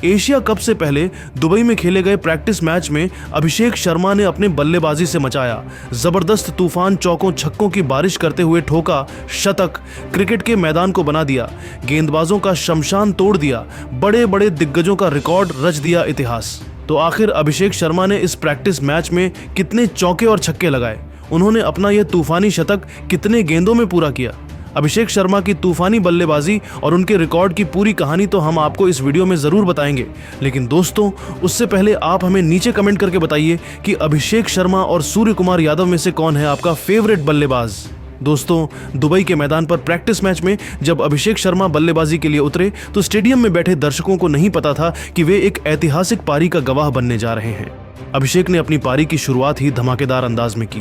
Asia cup से पहले Dubai में खेले गए प्रैक्टिस मैच में अभिषेक शर्मा ने अपने बल्लेबाजी से मचाया जबरदस्त तूफान, चौकों छक्कों की बारिश करते हुए ठोका शतक, क्रिकेट के मैदान को बना दिया, गेंदबाजों का शमशान तोड़ दिया, बड़े बड़े दिग्गजों का रिकॉर्ड रच दिया इतिहास। तो आखिर अभिषेक शर्मा ने इस प्रैक्टिस मैच में कितने चौके और छक्के लगाए, उन्होंने अपना यह तूफानी शतक कितने गेंदों में पूरा किया? अभिषेक शर्मा की तूफानी बल्लेबाजी और उनके रिकॉर्ड की पूरी कहानी तो हम आपको इस वीडियो में जरूर बताएंगे, लेकिन दोस्तों उससे पहले आप हमें नीचे कमेंट करके बताइए कि अभिषेक शर्मा और सूर्य कुमार यादव में से कौन है आपका फेवरेट बल्लेबाज। दोस्तों, दुबई के मैदान पर प्रैक्टिस मैच में जब अभिषेक शर्मा बल्लेबाजी के लिए उतरे तो स्टेडियम में बैठे दर्शकों को नहीं पता था कि वे एक ऐतिहासिक पारी का गवाह बनने जा रहे हैं। अभिषेक ने अपनी पारी की शुरुआत ही धमाकेदार अंदाज में की।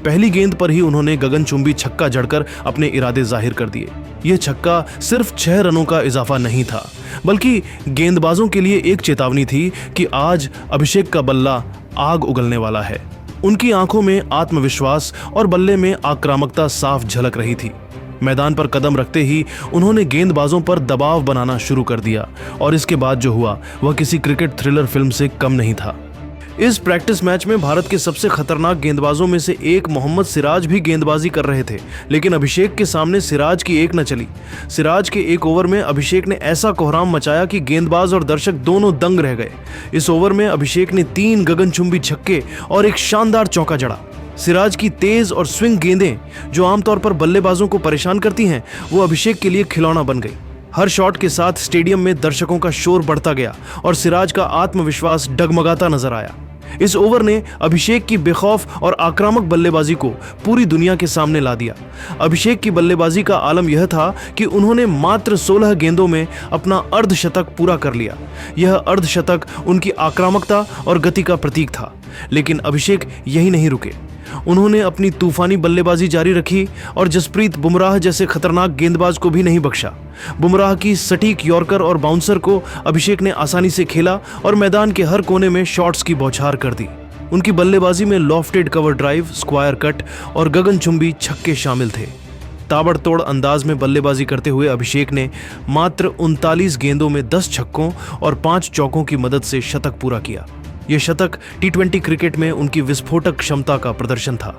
पहली गेंद पर ही उन्होंने गगनचुंबी छक्का जड़कर अपने इरादे जाहिर कर दिए। यह छक्का सिर्फ 6 रनों का इजाफा नहीं था, बल्कि गेंदबाजों के लिए एक चेतावनी थी कि आज अभिषेक का बल्ला आग उगलने वाला है। उनकी आंखों में आत्मविश्वास और बल्ले में आक्रामकता साफ झलक रही थी। मैदान पर कदम रखते ही उन्होंने गेंदबाजों पर दबाव बनाना शुरू कर दिया और इसके बाद जो हुआ वह किसी क्रिकेट थ्रिलर फिल्म से कम नहीं था। इस प्रैक्टिस मैच में भारत के सबसे खतरनाक गेंदबाजों में से एक मोहम्मद सिराज भी गेंदबाजी कर रहे थे, लेकिन अभिषेक के सामने सिराज की एक न चली। सिराज के एक ओवर में अभिषेक ने ऐसा कोहराम मचाया कि गेंदबाज और दर्शक दोनों दंग रह गए। इस ओवर में अभिषेक ने 3 गगनचुंबी छक्के और एक शानदार चौका जड़ा। सिराज की तेज और स्विंग गेंदें जो आमतौर पर बल्लेबाजों को परेशान करती हैं, वो अभिषेक के लिए खिलौना बन गई। हर शॉट के साथ स्टेडियम में दर्शकों का शोर बढ़ता गया और सिराज का आत्मविश्वास डगमगाता नजर आया। इस ओवर ने अभिषेक की बेखौफ और आक्रामक बल्लेबाजी को पूरी दुनिया के सामने ला दिया। अभिषेक की बल्लेबाजी का आलम यह था कि उन्होंने मात्र 16 गेंदों में अपना अर्धशतक पूरा कर लिया। यह अर्धशतक उनकी आक्रामकता और गति का प्रतीक था, लेकिन अभिषेक यही नहीं रुके। उन्होंने अपनी तूफानी बल्लेबाजी जारी रखी और जसप्रीत बुमराह जैसे खतरनाक गेंदबाज को भी नहीं बख्शा। बुमराह की सटीक यॉर्कर और बाउंसर को अभिषेक ने आसानी से खेला और मैदान के हर कोने में शॉट्स की बौछार कर दी। उनकी बल्लेबाजी में lofted cover drive, square cut और गगनचुंबी छक्के शामिल थे। ताबड़तोड़ अंदाज में बल्लेबाजी करते हुए अभिषेक ने मात्र 39 गेंदों में 10 छक्कों और 5 चौकों की मदद से शतक पूरा किया। यह शतक T20 क्रिकेट में उनकी विस्फोटक क्षमता का प्रदर्शन था।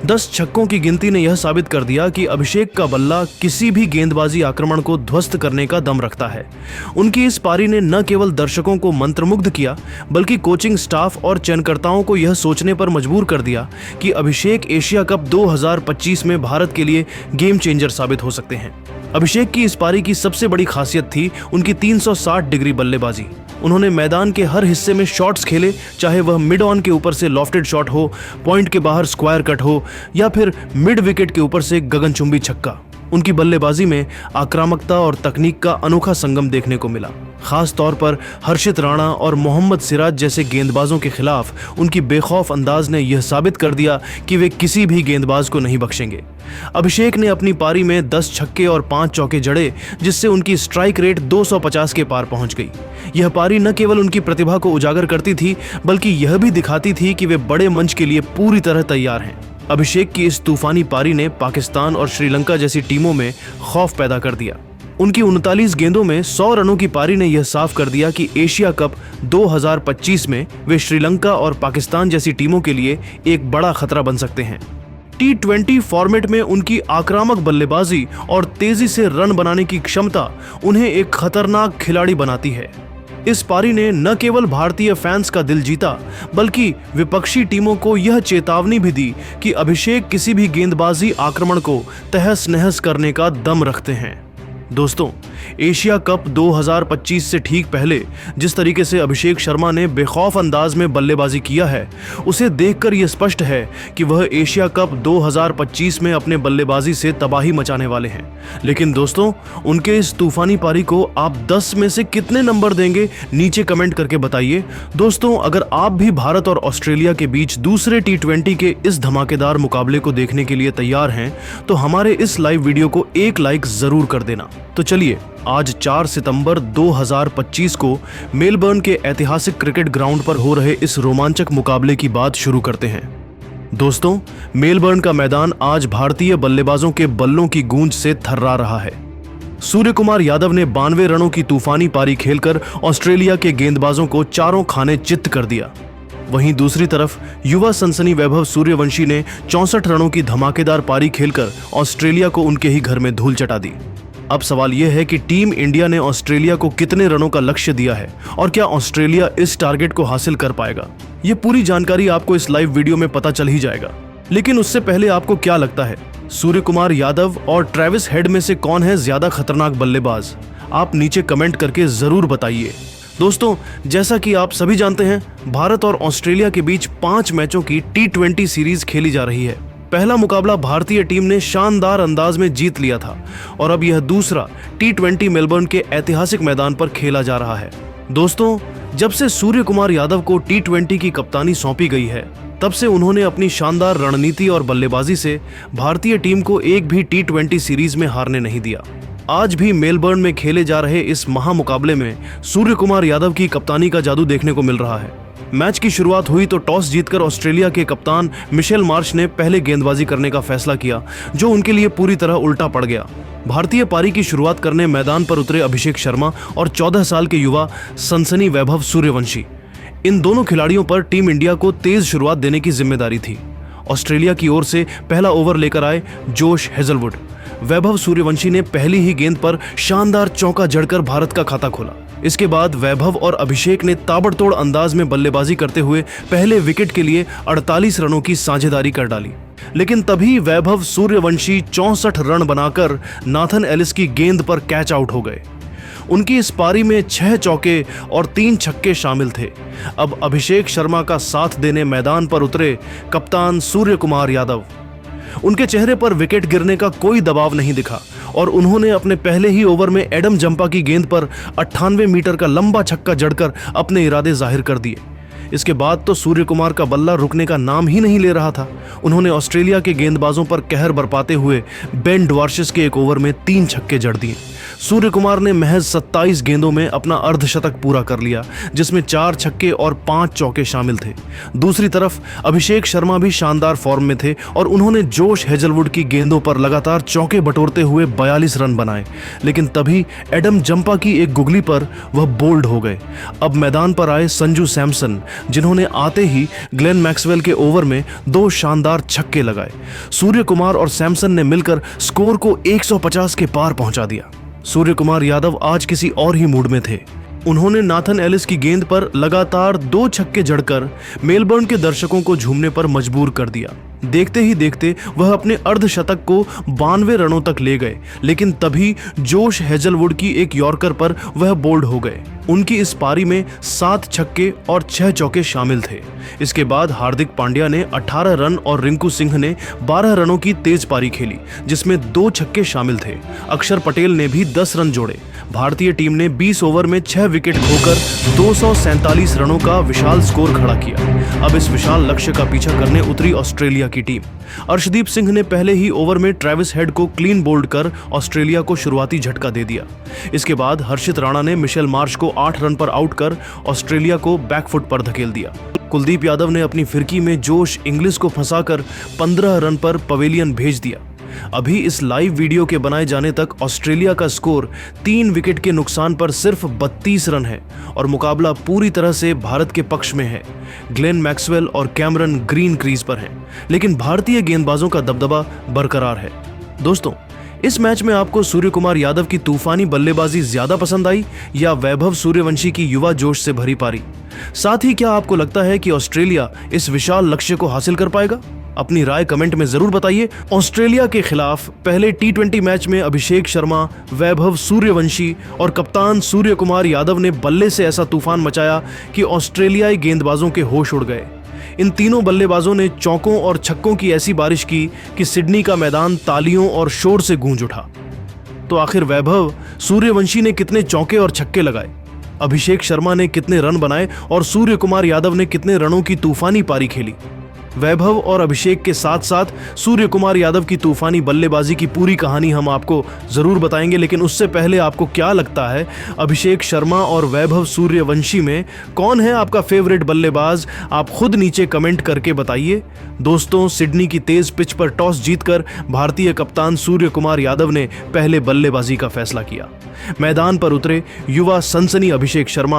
10 छक्कों की गिनती ने यह साबित कर दिया कि अभिषेक का बल्ला किसी भी गेंदबाजी आक्रमण को ध्वस्त करने का दम रखता है। उनकी इस पारी ने न केवल दर्शकों को मंत्रमुग्ध किया, बल्कि कोचिंग स्टाफ और चयनकर्ताओं को यह सोचने पर मजबूर कर दिया कि अभिषेक एशिया कप 2025 में भारत के लिए गेम चेंजर साबित हो सकते हैं। अभिषेक की इस पारी की सबसे बड़ी खासियत थी उनकी 360 डिग्री बल्लेबाजी। उन्होंने मैदान के हर हिस्से में शॉट्स खेले, चाहे वह मिड ऑन के ऊपर से लॉफ्टेड शॉट हो, पॉइंट के बाहर स्क्वायर कट हो या फिर मिड विकेट के ऊपर से गगनचुंबी छक्का। उनकी बल्लेबाजी में आक्रामकता और तकनीक का अनोखा संगम देखने को मिला। खास तौर पर हर्षित राणा और मोहम्मद सिराज जैसे गेंदबाजों के खिलाफ उनकी बेखौफ अंदाज ने यह साबित कर दिया कि वे किसी भी गेंदबाज को नहीं बख्शेंगे। अभिषेक ने अपनी पारी में 10 छक्के और 5 चौके जड़े, जिससे उनकी स्ट्राइक रेट 250 के पार पहुंच गई। यह पारी न केवल उनकी प्रतिभा को उजागर करती थी, बल्कि यह भी दिखाती थी कि वे बड़े मंच के लिए पूरी तरह तैयार हैं। अभिषेक की इस तूफानी पारी ने पाकिस्तान और श्रीलंका जैसी टीमों में खौफ पैदा कर दिया। उनकी 39 गेंदों में 100 रनों की पारी ने यह साफ कर दिया कि एशिया कप 2025 में वे श्रीलंका और पाकिस्तान जैसी टीमों के लिए एक बड़ा खतरा बन सकते हैं। T20 फॉर्मेट में उनकी आक्रामक बल्लेबाजी और तेजी से रन बनाने की क्षमता उन्हें एक खतरनाक खिलाड़ी बनाती है। इस पारी ने न केवल भारतीय फैंस का दिल जीता, बल्कि विपक्षी टीमों को यह चेतावनी भी दी कि अभिषेक किसी भी गेंदबाजी आक्रमण को तहस नहस करने का दम रखते हैं। दोस्तों, एशिया कप 2025 से ठीक पहले जिस तरीके से अभिषेक शर्मा ने बेखौफ अंदाज में बल्लेबाजी किया है, उसे देखकर यह स्पष्ट है कि वह एशिया कप 2025 में अपने बल्लेबाजी से तबाही मचाने वाले हैं। लेकिन दोस्तों, उनके इस तूफानी पारी को आप 10 में से कितने नंबर देंगे, नीचे कमेंट करके बताइए। दोस्तों, अगर आप भी भारत और ऑस्ट्रेलिया के बीच दूसरे T20 के इस धमाकेदार मुकाबले को देखने के लिए तैयार हैं, तो हमारे इस लाइव वीडियो को एक लाइक जरूर कर देना। तो चलिए, आज 4 सितंबर 2025 को मेलबर्न के ऐतिहासिक क्रिकेट ग्राउंड पर हो रहे इस रोमांचक मुकाबले की बात शुरू करते हैं। दोस्तों, मेलबर्न का मैदान आज भारतीय बल्लेबाजों के बल्लों की गूंज से थर्रा रहा है। सूर्य कुमार यादव ने 92 रनों की तूफानी पारी खेलकर ऑस्ट्रेलिया के गेंदबाजों को चारों खाने चित्त कर दिया। वहीं दूसरी तरफ युवा सनसनी वैभव सूर्यवंशी ने 64 रनों की धमाकेदार पारी खेलकर ऑस्ट्रेलिया को उनके ही घर में धूल चटा दी। अब सवाल यह है कि टीम इंडिया ने ऑस्ट्रेलिया को कितने रनों का लक्ष्य दिया है और क्या ऑस्ट्रेलिया इस टारगेट को हासिल कर पाएगा। ये पूरी जानकारी आपको इस लाइव वीडियो में पता चल ही जाएगा। लेकिन उससे पहले आपको क्या लगता है, सूर्य कुमार यादव और ट्रेविस हेड में से कौन है ज्यादा खतरनाक बल्लेबाज? आप नीचे कमेंट करके जरूर बताइए। दोस्तों, जैसा कि आप सभी जानते हैं, भारत और ऑस्ट्रेलिया के बीच 5 मैचों की T20 सीरीज खेली जा रही है। पहला मुकाबला भारतीय टीम ने शानदार अंदाज में जीत लिया था और अब यह दूसरा T20 मेलबर्न के ऐतिहासिक मैदान पर खेला जा रहा है। दोस्तों, जब से सूर्य कुमार यादव को T20 की कप्तानी सौंपी गई है, तब से उन्होंने अपनी शानदार रणनीति और बल्लेबाजी से भारतीय टीम को एक भी T20 सीरीज में हारने नहीं दिया। आज भी मेलबर्न में खेले जा रहे इस महामुकाबले में सूर्य कुमार यादव की कप्तानी का जादू देखने को मिल रहा है। मैच की शुरुआत हुई तो टॉस जीतकर ऑस्ट्रेलिया के कप्तान मिशेल मार्श ने पहले गेंदबाजी करने का फैसला किया, जो उनके लिए पूरी तरह उल्टा पड़ गया। भारतीय पारी की शुरुआत करने मैदान पर उतरे अभिषेक शर्मा और 14 साल के युवा सनसनी वैभव सूर्यवंशी। इन दोनों खिलाड़ियों पर टीम इंडिया को तेज शुरुआत देने की जिम्मेदारी थी। ऑस्ट्रेलिया की ओर से पहला ओवर लेकर आए जोश हेजलवुड। वैभव सूर्यवंशी ने पहली ही गेंद पर शानदार चौका जड़कर भारत का खाता खोला। इसके बाद वैभव और अभिषेक ने ताबड़तोड़ अंदाज में बल्लेबाजी करते हुए पहले विकेट के लिए 48 रनों की साझेदारी कर डाली। लेकिन तभी वैभव सूर्यवंशी 64 रन बनाकर नाथन एलिस की गेंद पर कैच आउट हो गए। उनकी इस पारी में 6 चौके और 3 छक्के शामिल थे। अब अभिषेक शर्मा का साथ देने मैदान पर उतरे कप्तान सूर्य कुमार यादव। उनके चेहरे पर विकेट गिरने का कोई दबाव नहीं दिखा और उन्होंने अपने पहले ही ओवर में एडम जंपा की गेंद पर 98 मीटर का लंबा छक्का जड़कर अपने इरादे जाहिर कर दिए। इसके बाद तो सूर्य कुमार का बल्ला रुकने का नाम ही नहीं ले रहा था। उन्होंने ऑस्ट्रेलिया के गेंदबाजों पर कहर बरपाते हुए बेन ड्वार्शिस के एक ओवर में 3 छक्के जड़ दिए। सूर्य कुमार ने महज 27 गेंदों में अपना अर्धशतक पूरा कर लिया, जिसमें 4 छक्के और 5 चौके शामिल थे। दूसरी तरफ अभिषेक शर्मा भी शानदार फॉर्म में थे और उन्होंने जोश हेजलवुड की गेंदों पर लगातार चौके बटोरते हुए 42 रन बनाए। लेकिन तभी एडम जंपा की एक गुगली पर वह बोल्ड हो गए। अब मैदान पर आए संजू सैमसन, जिन्होंने आते ही ग्लेन मैक्सवेल के ओवर में 2 शानदार छक्के लगाए। सूर्य कुमार और सैमसन ने मिलकर स्कोर को 150 के पार पहुंचा दिया। सूर्य कुमार यादव आज किसी और ही मूड में थे। उन्होंने नाथन एलिस की गेंद पर लगातार 2 छक्के जड़कर मेलबर्न के दर्शकों को झूमने पर मजबूर कर दिया। देखते ही देखते वह अपने अर्धशतक को 92 रनों तक ले गए। लेकिन तभी जोश हेजलवुड की एक यॉर्कर पर वह बोल्ड हो गए। उनकी इस पारी में 7 छक्के और 6 चौके शामिल थे। इसके बाद हार्दिक पांड्या ने 18 रन और रिंकू सिंह ने 12 रनों की तेज पारी खेली, जिसमें 2 छक्के शामिल थे। अक्षर पटेल ने भी 10 रन जोड़े। भारतीय टीम ने 20 ओवर में 6 विकेट खोकर 247 रनों का विशाल स्कोर खड़ा किया। अब इस विशाल लक्ष्य का पीछा करने उतरी ऑस्ट्रेलिया की टीम। अर्शदीप सिंह ने पहले ही ओवर में ट्रेविस हेड को क्लीन बोल्ड कर ऑस्ट्रेलिया को शुरुआती झटका दे दिया। इसके बाद हर्षित राणा ने मिशेल मार्श को 8 रन पर आउट कर ऑस्ट्रेलिया को बैकफुट पर धकेल दिया। कुलदीप यादव ने अपनी फिरकी में जोश इंग्लिश को फंसाकर 15 रन पर पवेलियन भेज दिया। अभी इस लाइव वीडियो के बनाए जाने तक ऑस्ट्रेलिया का स्कोर 3 विकेट के नुकसान पर सिर्फ 32 रन है और मुकाबला पूरी तरह से भारत के पक्ष में है। ग्लेन मैक्सवेल और कैमरन ग्रीन क्रीज पर हैं, लेकिन भारतीय गेंदबाजों का दबदबा बरकरार है। दोस्तों, इस मैच में आपको सूर्य कुमार यादव की तूफानी बल्लेबाजी ज्यादा पसंद आई या वैभव सूर्यवंशी की युवा जोश से भरी पारी? साथ ही क्या आपको लगता है कि ऑस्ट्रेलिया इस विशाल लक्ष्य को हासिल कर पाएगा? अपनी राय कमेंट में जरूर बताइए। ऑस्ट्रेलिया के खिलाफ पहले T20 मैच में अभिषेक शर्मा, वैभव सूर्यवंशी और कप्तान सूर्य कुमार यादव ने बल्ले से ऐसा तूफान मचाया कि ऑस्ट्रेलियाई गेंदबाजों के होश उड़ गए। इन तीनों बल्लेबाजों ने चौकों और छक्कों की ऐसी बारिश की कि सिडनी का मैदान तालियों और शोर से गूंज उठा। तो आखिर वैभव सूर्यवंशी ने कितने चौके और छक्के लगाए, अभिषेक शर्मा ने कितने रन बनाए और सूर्य कुमार यादव ने कितने रनों की तूफानी पारी खेली? वैभव और अभिषेक के साथ साथ सूर्य कुमार यादव की तूफानी बल्लेबाजी की पूरी कहानी हम आपको जरूर बताएंगे। लेकिन उससे पहले आपको क्या लगता है, अभिषेक शर्मा और वैभव सूर्यवंशी में कौन है आपका फेवरेट बल्लेबाज? आप खुद नीचे कमेंट करके बताइए। दोस्तों, सिडनी की तेज पिच पर टॉस जीतकर भारतीय कप्तान सूर्य कुमार यादव ने पहले बल्लेबाजी का फैसला किया। मैदान पर उतरे युवा सनसनी अभिषेक शर्मा